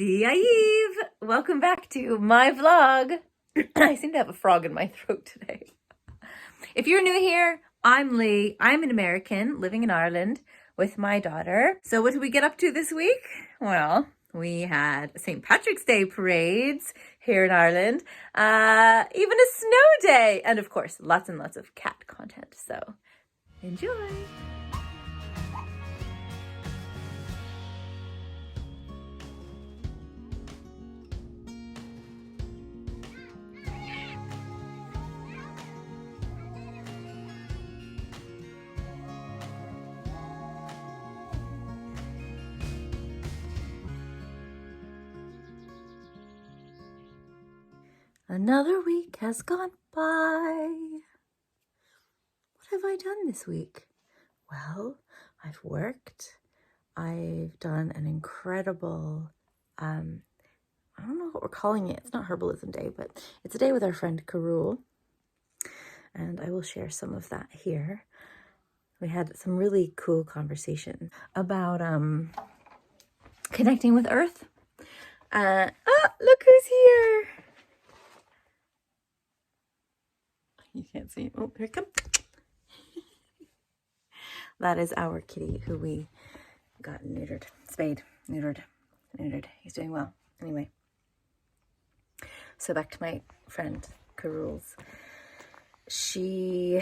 Steve, welcome back to my vlog. I seem to have a frog in my throat today. If you're new here, I'm Lee. I'm an American living in Ireland with my daughter. So what did we get up to this week? Well, we had St. Patrick's Day parades here in Ireland, even a snow day, and of course, lots and lots of cat content. So enjoy. Another week has gone by. What have I done this week? Well, I've worked. I've done an incredible, I don't know what we're calling it. It's not Herbalism Day, but it's a day with our friend Carol. And I will share some of that here. We had some really cool conversation about connecting with Earth. Look who's here. You can't see. Oh, here it comes. That is our kitty who we got neutered. Spayed. Neutered. He's doing well. Anyway. So back to my friend Carol's. She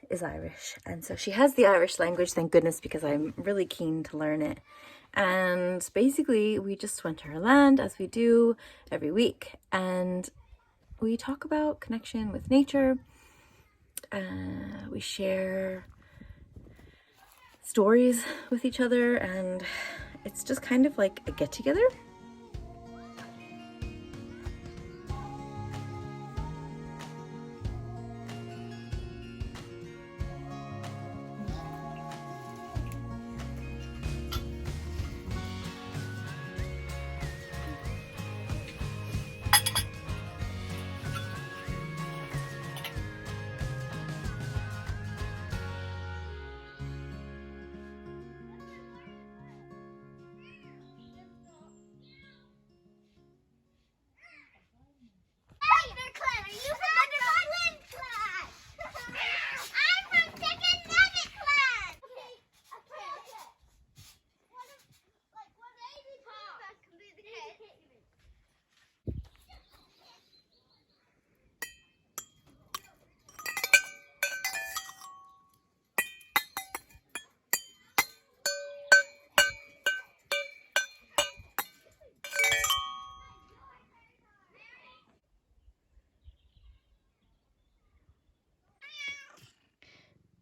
is Irish. And so she has the Irish language, thank goodness, because I'm really keen to learn it. And basically, we just went to her land, as we do every week. And we talk about connection with nature. We share stories with each other, and it's just kind of like a get-together.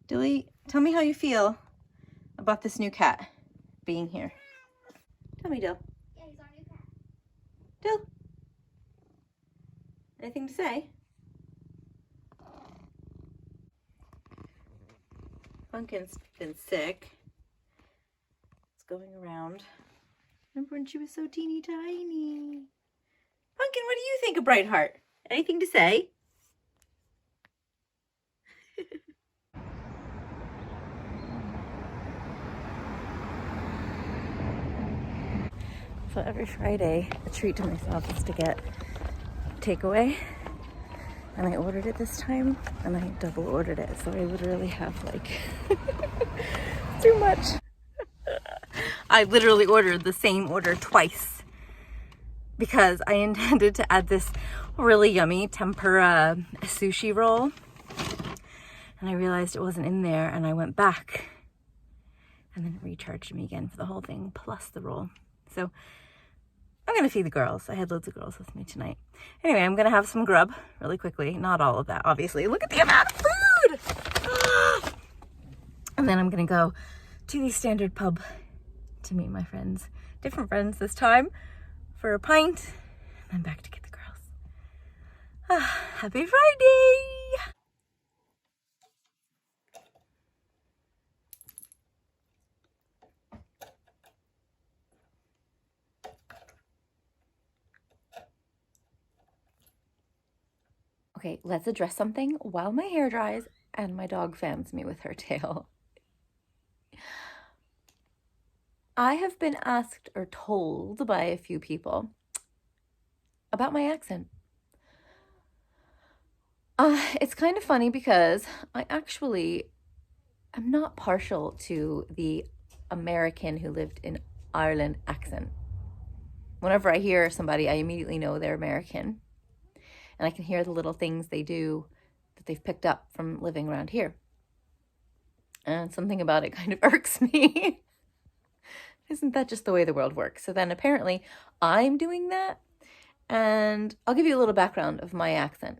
Dilly, tell me how you feel about this new cat being here. Tell me, Dill. Yeah, he's our new cat. Dill. Anything to say? Pumpkin's been sick. It's going around. Remember when she was so teeny tiny? Pumpkin, what do you think of Brightheart? Anything to say? So every Friday, a treat to myself is to get takeaway. And I ordered it this time, and I double ordered it. So I literally have like too much. I literally ordered the same order twice because I intended to add this really yummy tempura sushi roll. And I realized it wasn't in there, and I went back and then it recharged me again for the whole thing plus the roll. So I'm going to feed the girls. I had loads of girls with me tonight. Anyway, I'm going to have some grub really quickly. Not all of that, obviously. Look at the amount of food! And then I'm going to go to the Standard pub to meet my friends. Different friends this time for a pint. And then back to get the girls. Happy Friday! Okay, let's address something while my hair dries and my dog fans me with her tail. I have been asked or told by a few people about my accent. It's kind of funny because I actually am not partial to the American who lived in Ireland accent. Whenever I hear somebody, I immediately know they're American. And I can hear the little things they do that they've picked up from living around here. And something about it kind of irks me. Isn't that just the way the world works? So then apparently I'm doing that. And I'll give you a little background of my accent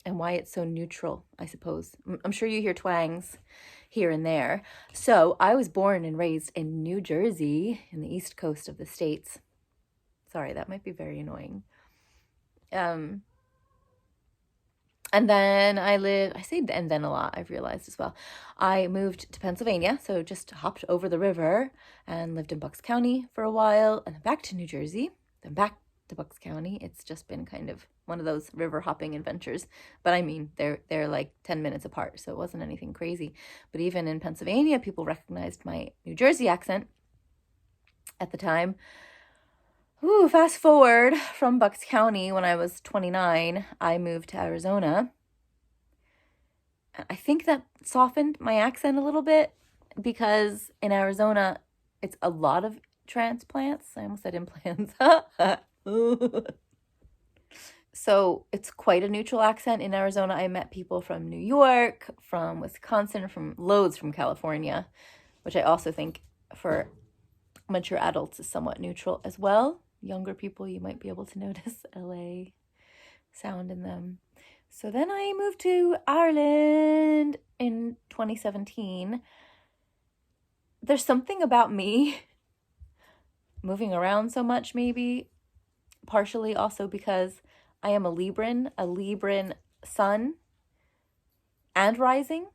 and why it's so neutral, I suppose. I'm sure you hear twangs here and there. So I was born and raised in New Jersey, in the east coast of the States. Sorry, that might be very annoying. And then I say and then a lot, I've realized as well. I moved to Pennsylvania, so just hopped over the river and lived in Bucks County for a while, and then back to New Jersey, then back to Bucks County. It's just been kind of one of those river hopping adventures. But I mean, they're like 10 minutes apart, so it wasn't anything crazy. But even in Pennsylvania, people recognized my New Jersey accent at the time. Ooh, fast forward from Bucks County, when I was 29, I moved to Arizona. I think that softened my accent a little bit because in Arizona, it's a lot of transplants. I almost said implants. So it's quite a neutral accent. In Arizona, I met people from New York, from Wisconsin, from loads from California, which I also think for mature adults is somewhat neutral as well. Younger people, you might be able to notice LA sound in them. So then I moved to Ireland in 2017. There's something about me moving around so much, maybe partially also because I am a Libran sun and rising.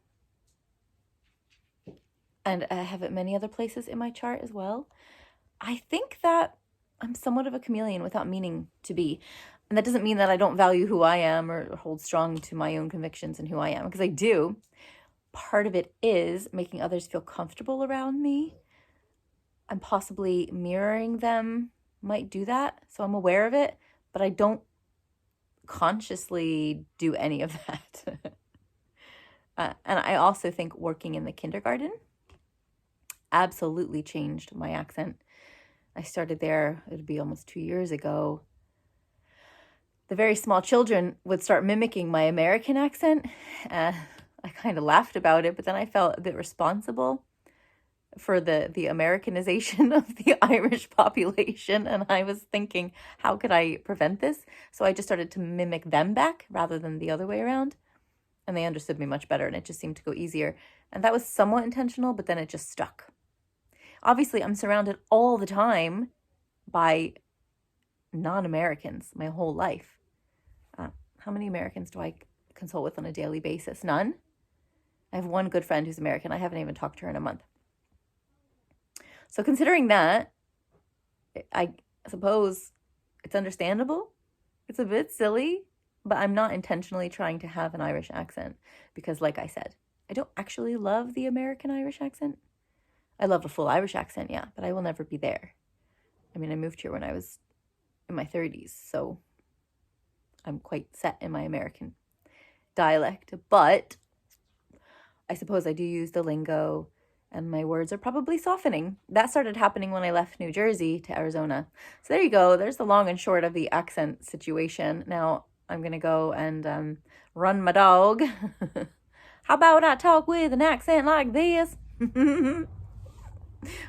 And I have it many other places in my chart as well. I think that I'm somewhat of a chameleon without meaning to be. And that doesn't mean that I don't value who I am or hold strong to my own convictions and who I am, because I do. Part of it is making others feel comfortable around me. I'm possibly mirroring them, might do that. So I'm aware of it, but I don't consciously do any of that. And I also think working in the kindergarten absolutely changed my accent. I started there, it would be almost 2 years ago. The very small children would start mimicking my American accent. I kind of laughed about it, but then I felt a bit responsible for the Americanization of the Irish population. And I was thinking, how could I prevent this? So I just started to mimic them back rather than the other way around. And they understood me much better, and it just seemed to go easier. And that was somewhat intentional, but then it just stuck. Obviously, I'm surrounded all the time by non-Americans my whole life. How many Americans do I consult with on a daily basis? None. I have one good friend who's American. I haven't even talked to her in a month. So considering that, I suppose it's understandable. It's a bit silly, but I'm not intentionally trying to have an Irish accent because, like I said, I don't actually love the American Irish accent. I love a full Irish accent, yeah, but I will never be there. I mean, I moved here when I was in my 30s, so I'm quite set in my American dialect, but I suppose I do use the lingo and my words are probably softening. That started happening when I left New Jersey to Arizona. So there you go. There's the long and short of the accent situation. Now I'm going to go and run my dog. How about I talk with an accent like this?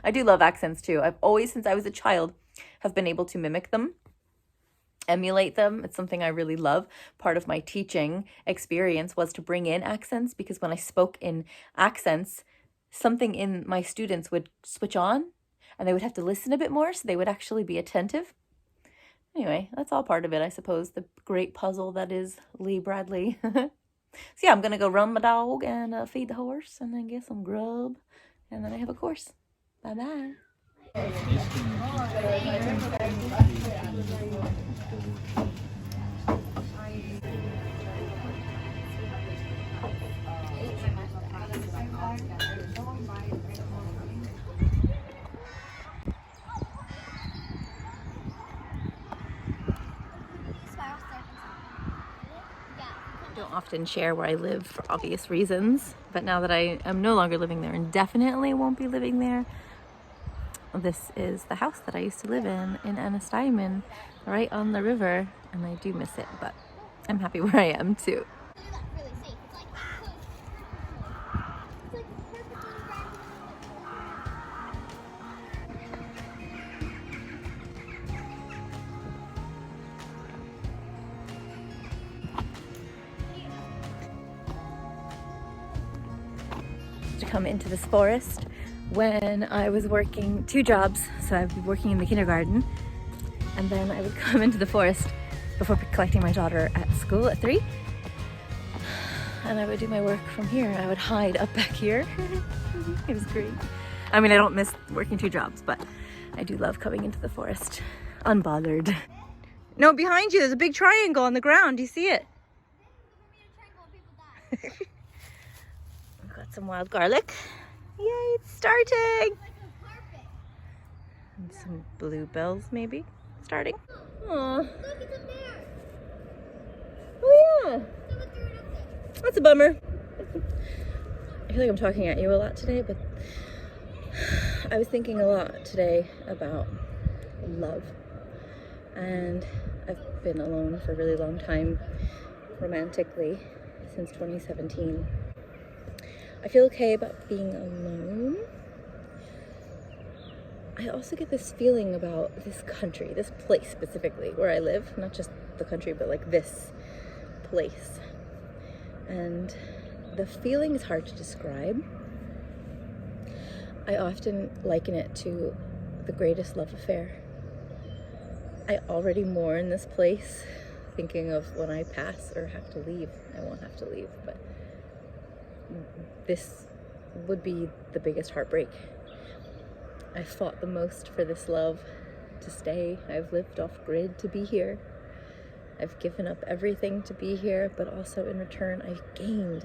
I do love accents too. I've always, since I was a child, have been able to mimic them, emulate them. It's something I really love. Part of my teaching experience was to bring in accents, because when I spoke in accents, something in my students would switch on and they would have to listen a bit more, so they would actually be attentive. Anyway, that's all part of it, I suppose, the great puzzle that is Lee Bradley. So yeah, I'm going to go run my dog and feed the horse and then get some grub, and then I have a course. Bye-bye. don't often share where I live for obvious reasons, but now that I am no longer living there and definitely won't be living there, this is the house that I used to live in Ennistymon, right on the river, and I do miss it, but I'm happy where I am too. To come into this forest when I was working 2 jobs, so I'd be working in the kindergarten, and then I would come into the forest before collecting my daughter at school at 3, and I would do my work from here. I would hide up back here. It was great. I mean, I don't miss working 2 jobs, but I do love coming into the forest unbothered. No, behind you there's a big triangle on the ground. Do you see it? We've got some wild garlic. Yay, it's starting! And some bluebells maybe starting. Aww. Look, it's a bear. Oh yeah. So look, they're up there. That's a bummer. I feel like I'm talking at you a lot today, but I was thinking a lot today about love. And I've been alone for a really long time, romantically, since 2017. I feel okay about being alone. I also get this feeling about this country, this place specifically, where I live. Not just the country, but like this place. And the feeling is hard to describe. I often liken it to the greatest love affair. I already mourn this place, thinking of when I pass or have to leave. I won't have to leave, but this would be the biggest heartbreak. I fought the most for this love to stay. I've lived off grid to be here. I've given up everything to be here, but also in return, I've gained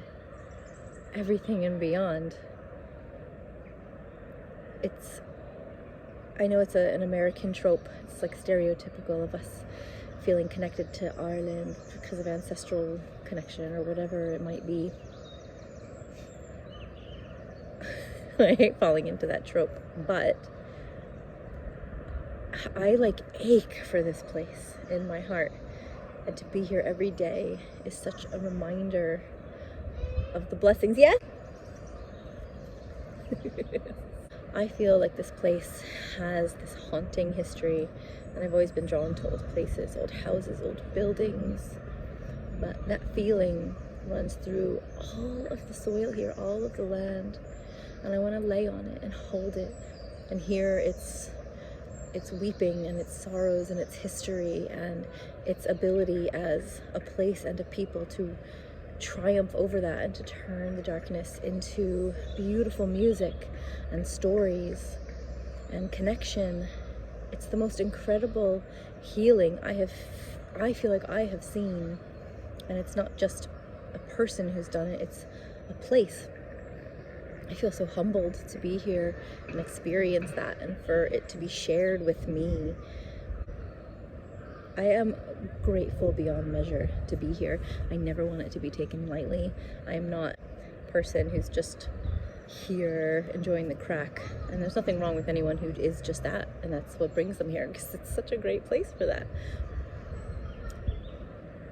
everything and beyond. I know it's an American trope. It's like stereotypical of us feeling connected to Ireland because of ancestral connection or whatever it might be. I hate falling into that trope, but I like ache for this place in my heart, and to be here every day is such a reminder of the blessings. Yeah? I feel like this place has this haunting history, and I've always been drawn to old places, old houses, old buildings, but that feeling runs through all of the soil here, all of the land. And I want to lay on it and hold it and hear its weeping and its sorrows and its history and its ability as a place and a people to triumph over that and to turn the darkness into beautiful music and stories and connection. It's the most incredible healing I feel like I have seen. And it's not just a person who's done it, it's a place. I feel so humbled to be here and experience that, and for it to be shared with me. I am grateful beyond measure to be here. I never want it to be taken lightly. I am not a person who's just here enjoying the crack, and there's nothing wrong with anyone who is just that, and that's what brings them here, because it's such a great place for that.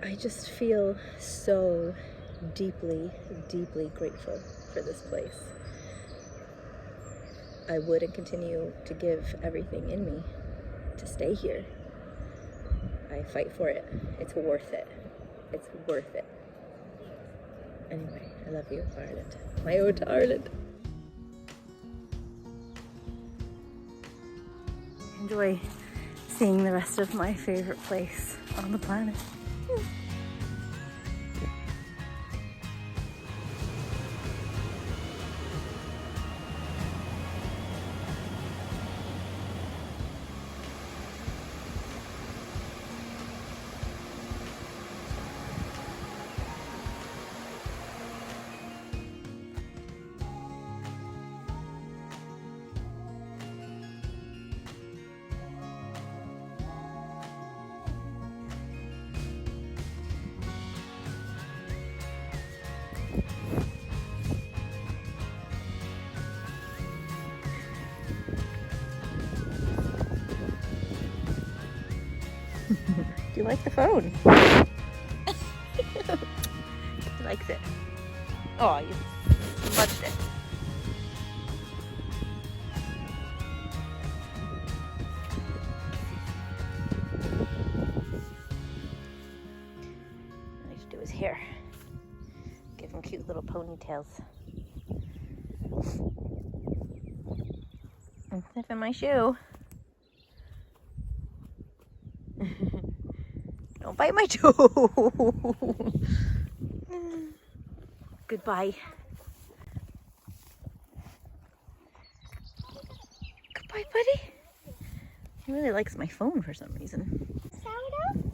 I just feel so deeply, deeply grateful for this place. I would and continue to give everything in me to stay here. I fight for it. It's worth it. It's worth it. Anyway, I love you, Ireland. My ode to Ireland. Enjoy seeing the rest of my favorite place on the planet. Do you like the phone? He likes it. Oh, you smudged it. What I should do his hair. Give him cute little ponytails. And sniffing my shoe. Don't bite my toe. Goodbye. Goodbye, buddy. He really likes my phone for some reason. Sourdough?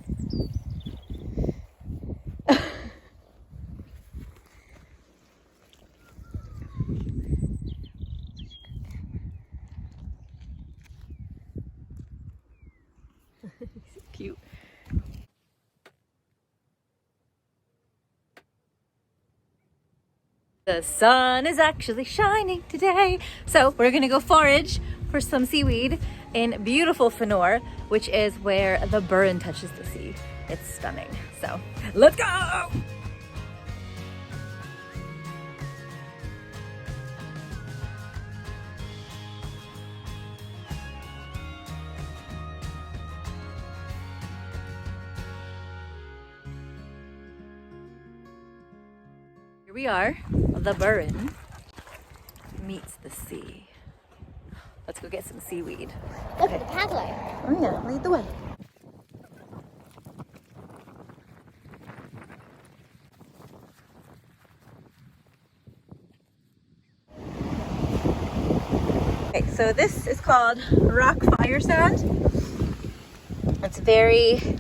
He's cute. The sun is actually shining today, so we're gonna go forage for some seaweed in beautiful Fanore, which is where the burn touches the sea. It's stunning. So let's go! Here we are, the burn meets the sea. Let's go get some seaweed. Look at the paddler. Oh yeah, lead the way. Okay, so this is called rock fire sand. It's very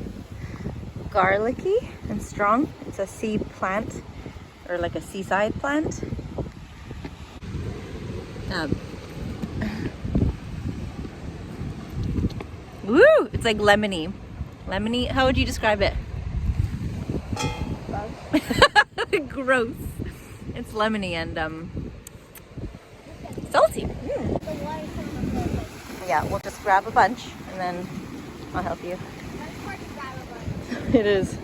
garlicky and strong. It's a sea plant, or like a seaside plant. Woo! It's like lemony. Lemony, how would you describe it? Gross. It's lemony and salty. Mm. The water's coming up there. Yeah, we'll just grab a bunch and then I'll help you. That's hard to grab a bunch. It is.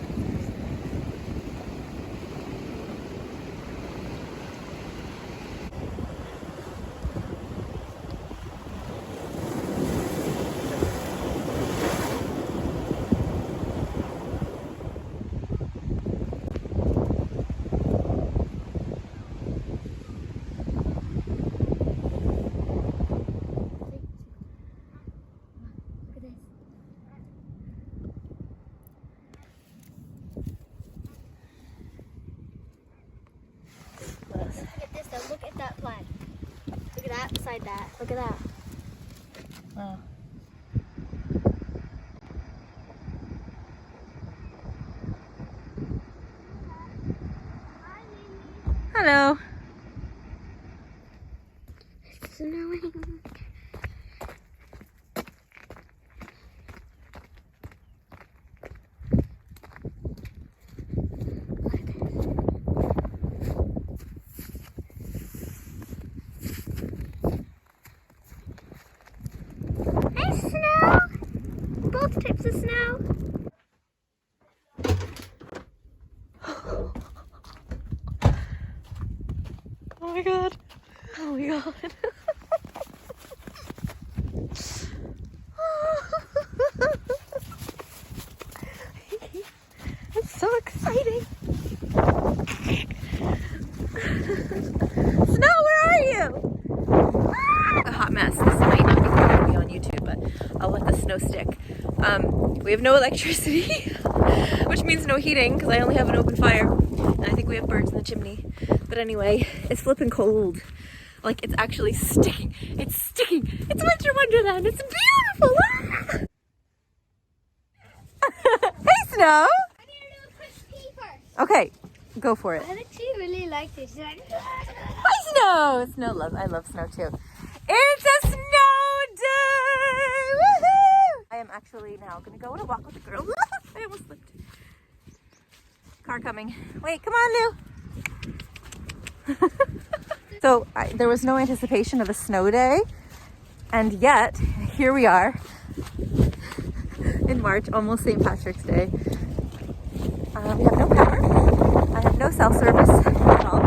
Look at this though. Look at that flag. Look at that beside that. Look at that. Wow. Hello. It's snowing. Hey, snow! Both types of snow. Oh my god. Oh my god. It's so exciting. Snow, where are you? A hot mess. This might not be going to be on YouTube, but I'll let the snow stick. We have no electricity, which means no heating because I only have an open fire. And I think we have birds in the chimney. But anyway, it's flipping cold. Like, it's actually sticking. It's sticking. It's Winter Wonderland. It's beautiful. Hey, Snow. I need to do a quick pee first. Okay, go for it. I actually really like this. Hi, Snow. I love snow too. It's a snow day. Woohoo! I am actually now gonna go on a walk with the girls. I almost slipped. Car coming. Wait, come on, Lou. So there was no anticipation of a snow day, and yet here we are. in March, almost St. Patrick's Day. We have no power. I have no cell service at all.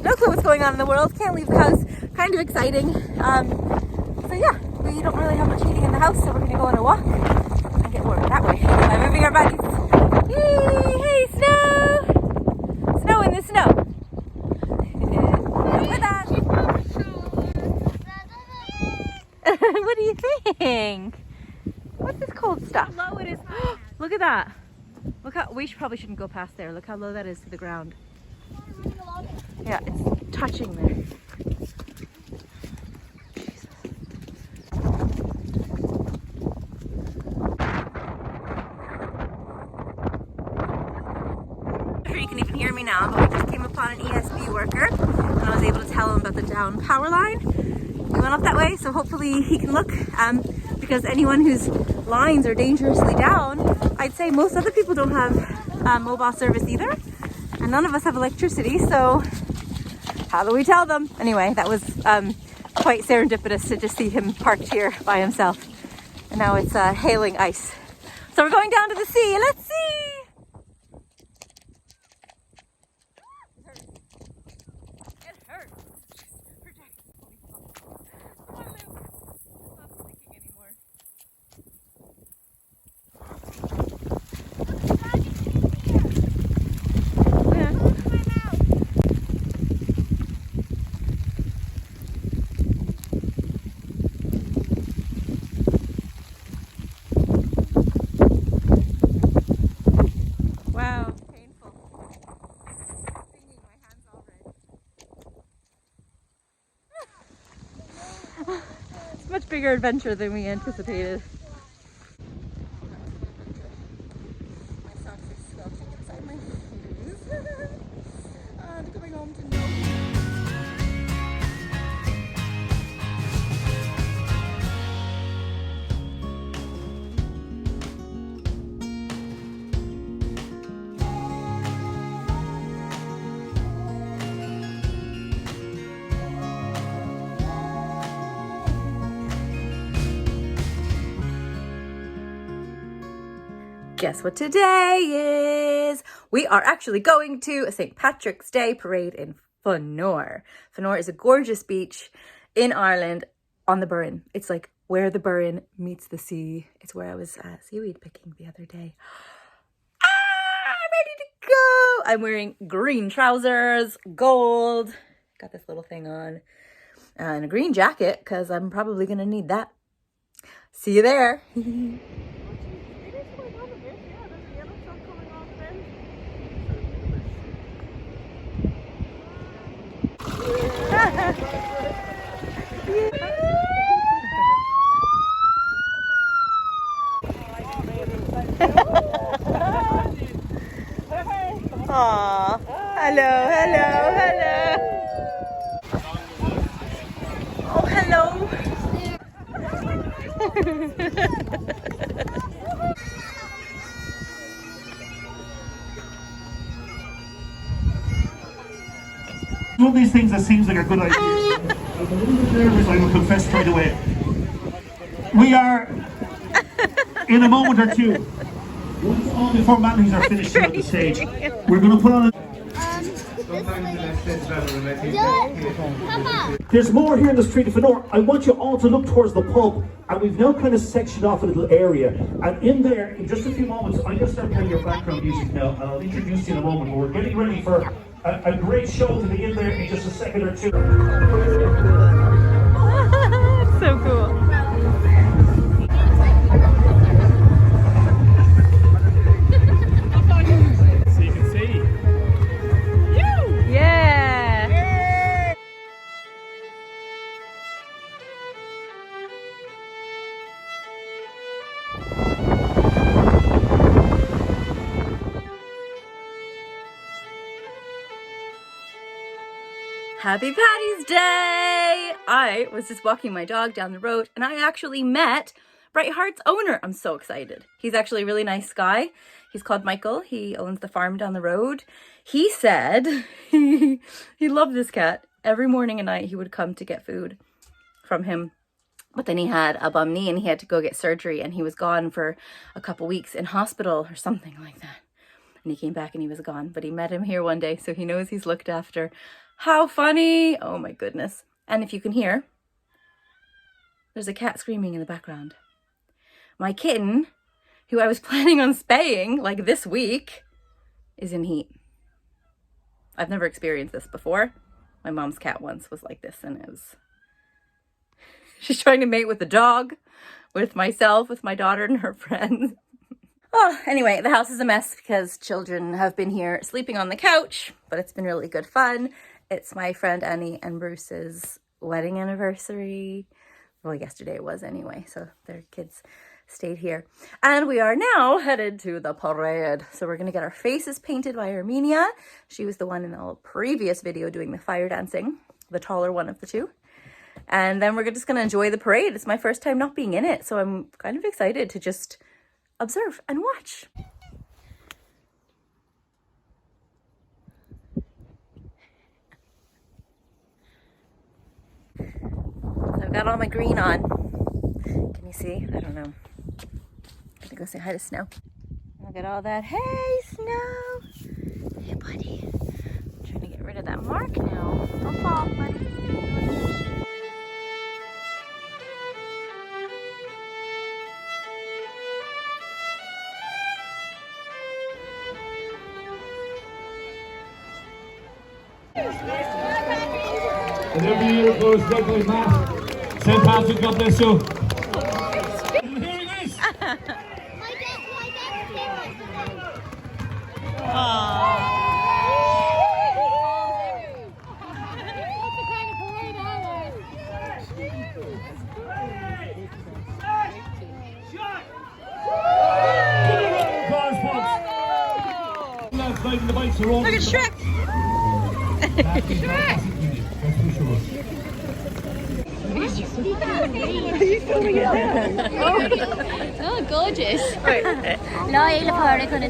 No clue what's going on in the world. Can't leave the house. Kind of exciting. So yeah, we don't really have much heating in the house, so we're going to go on a walk and get warm that way by moving our bodies. Yay! Hey, snow! Snow in the snow. With that. What do you think? What's this cold stuff? Low it is. Look at that. Look how, probably shouldn't go past there. Look how low that is to the ground. Yeah, it's touching there. You can even hear me now, but we just came upon an ESB worker and I was able to tell him about the down power line. He went up that way, so hopefully he can look, because anyone whose lines are dangerously down, I'd say most other people don't have mobile service either, and none of us have electricity, so how do we tell them? Anyway, that was quite serendipitous to just see him parked here by himself, and now it's hailing ice. So we're going down to the sea, let's see! Much bigger adventure than we anticipated. My socks are squelching inside my shoes. I'm coming home to no. Guess what today is? We are actually going to a St. Patrick's Day parade in Fanore. Fanore is a gorgeous beach in Ireland on the Burren. It's like where the Burren meets the sea. It's where I was seaweed picking the other day. I'm ready to go. I'm wearing green trousers, gold. Got this little thing on. And a green jacket because I'm probably going to need that. See you there. Aww. Hello, hello, hello. Oh, hello. One of these things that seems like a good idea. I'm a little bit nervous, I will confess straight away. We are in a moment or two. Once all the formalities are finished here on the stage, we're going to put on a... There's more here in the street of Fanore. I want you all to look towards the pub, and we've now kind of sectioned off a little area. And in there, in just a few moments, I'm going to start playing your background music now, and I'll introduce you in a moment. But we're getting ready for a great show to begin there in just a second or two. So cool. So you can see. Yeah. Happy Paddy's Day! I was just walking my dog down the road and I actually met Bright Heart's owner. I'm so excited. He's actually a really nice guy. He's called Michael. He owns the farm down the road. He said he loved this cat. Every morning and night he would come to get food from him. But then he had a bum knee and he had to go get surgery, and he was gone for a couple weeks in hospital or something like that. And he came back and he was gone, but he met him here one day, so he knows he's looked after. How funny! Oh my goodness. And if you can hear, there's a cat screaming in the background. My kitten, who I was planning on spaying like this week, is in heat. I've never experienced this before. My mom's cat once was like this, and it was... She's trying to mate with the dog, with myself, with my daughter and her friends. Oh, anyway, the house is a mess because children have been here sleeping on the couch, but it's been really good fun. It's my friend Annie and Bruce's wedding anniversary. Well, yesterday it was anyway, so their kids stayed here. And we are now headed to the parade. So we're going to get our faces painted by Armenia. She was the one in the previous video doing the fire dancing, the taller one of the two. And then we're just going to enjoy the parade. It's my first time not being in it, so I'm kind of excited to just observe and watch. So I've got all my green on. Can you see? I don't know. I'm gonna go say hi to Snow. Look at all that. Hey, Snow. Hey, buddy. I'm trying to get rid of that mark now. Don't fall, buddy. And every year it goes regularly, Matt. St. Patrick, God bless you. And here it is. My dad's favorite. Look at Shrek! Oh, gorgeous. Loyal for the